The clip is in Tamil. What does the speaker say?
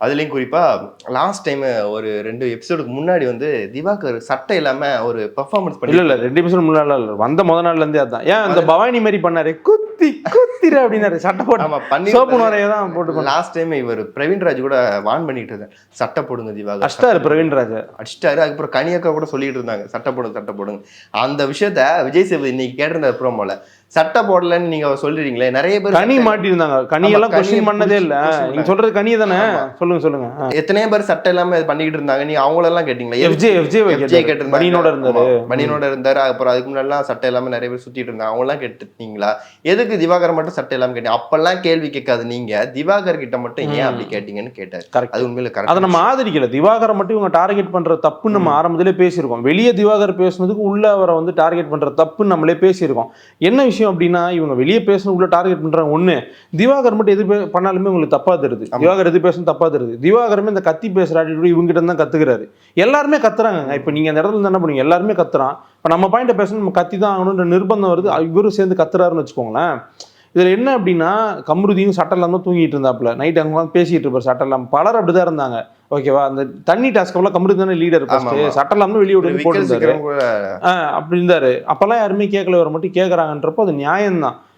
அதுலயும் குறிப்பா லாஸ்ட் டைம் ஒரு 2 எபிசோடுக்கு முன்னாடி வந்து திவாகர் சட்டை இல்லாம ஒரு பெர்ஃபார்மன்ஸ் பண்ணி இல்ல 2 எபிசோட் முன்னாடி இல்ல வந்த முதல் நாள்ல இருந்தே அதான். ஏன் அந்த பவானி மாதிரி பண்ணாரு, குத்தி குத்திர அப்படின்னாரு, சட்டை போட்டு சோப்பு நிறைய தான் போட்டு. லாஸ்ட் டைம் இவர் பிரவீன்ராஜ் கூட வான் பண்ணிட்டு இருந்தார், சட்டை போடுங்க திவாகர். அடிச்சிட்டாரு பிரவீன்ராஜ், அடிச்சிட்டாரு. அதுக்கப்புறம் கனியக்கா கூட சொல்லிட்டு இருந்தாங்க சட்டை போடுங்க. அந்த விஷயத்த விஜய் சேதுபதி இன்னைக்கு கேட்டிருந்தார் ப்ரோமோல. சட்டை போடலன்னு நீங்க சொல்றீங்களே, நிறைய பேர் கனி மாட்டிருந்தாங்க. கனி எல்லாம் கொஸ்டின் பண்ணதே இல்ல. நீங்க சொல்றது கனி தானே? சொல்லுங்க. எத்தனையோ பேர் சட்டை இல்லாம பண்ணிட்டு இருந்தாங்க, நீங்க அவங்களெல்லாம் கேட்டீங்களா? எஃப்ஜே பனியனோட இருந்தாரு. அப்புறம் அதுக்கு முன்னாடி சட்டை இல்லாம நிறைய பேர் சுத்திட்டு இருந்தாங்க, அவங்க எல்லாம் கேட்டுட்டீங்களா? எதுக்கு திவாகர் மட்டும் சட்டை இல்லாம கேட்டீங்க? அப்பெல்லாம் கேள்வி கேட்காது நீங்க, திவாகர் கிட்ட மட்டும் ஏன் அப்படி கேட்டீங்கன்னு கேட்டாரு. அது உண்மையில கரெக்ட். அதை நம்ம ஆதரிக்கல. திவாகரை மட்டும் இவங்க டார்கெட் பண்ற தப்புன்னு நம்ம ஆரம்பத்திலே பேசியிருக்கோம். வெளியே திவாகர் பேசுனதுக்கு உள்ள அவரை வந்து டார்கெட் பண்ற தப்புன்னு நம்மளே பேசியிருக்கோம். என்ன விஷயம் அப்படின்னா, இவங்க வெளியே பேசணும் உள்ள டார்கெட் பண்றாங்க. ஒண்ணு, திவாகர் மட்டும் எது பண்ணாலுமே உங்களுக்கு தப்பா தருது. திவாகர் எது பேசணும் தப்பா தருது. திவாகருமே இந்த கத்தி பேசுற ஆட்டிடியூட் இவங்க கிட்ட தான் கத்துக்கிறாரு. எல்லாருமே கத்துறாங்க. இப்ப நீங்க அந்த இடத்துல என்ன பண்ணுவீங்க? எல்லாருமே கத்துறான். இப்ப நம்ம பாயிண்ட பேசணும், நம்ம கத்தி தான் ஆகணும்ன்ற நிர்பந்தம் வருது. இவரும் சேர்ந்து கத்துறாருன்னு வச்சுக்கோங்களேன். இதுல என்ன அப்படின்னா, கம்ருதீனும் சட்டை இல்லாம தூங்கிட்டு இருந்தாப்புல. நைட் அங்க பேசிட்டு இருப்பாரு சட்டை இல்லாம. பலர் அப்படிதான் இருந்தாங்க. ஓகேவா? அந்த தண்ணி டாஸ்க் கம்ருதீன் தானே லீடர். சட்டை இல்லாம வெளியே விட்டு போட்டு அப்படி இருந்தாரு. அப்பெல்லாம் யாருமே கேட்கல, வர மட்டும் கேட்கறாங்கன்றப்போ அது நியாயம் தான்.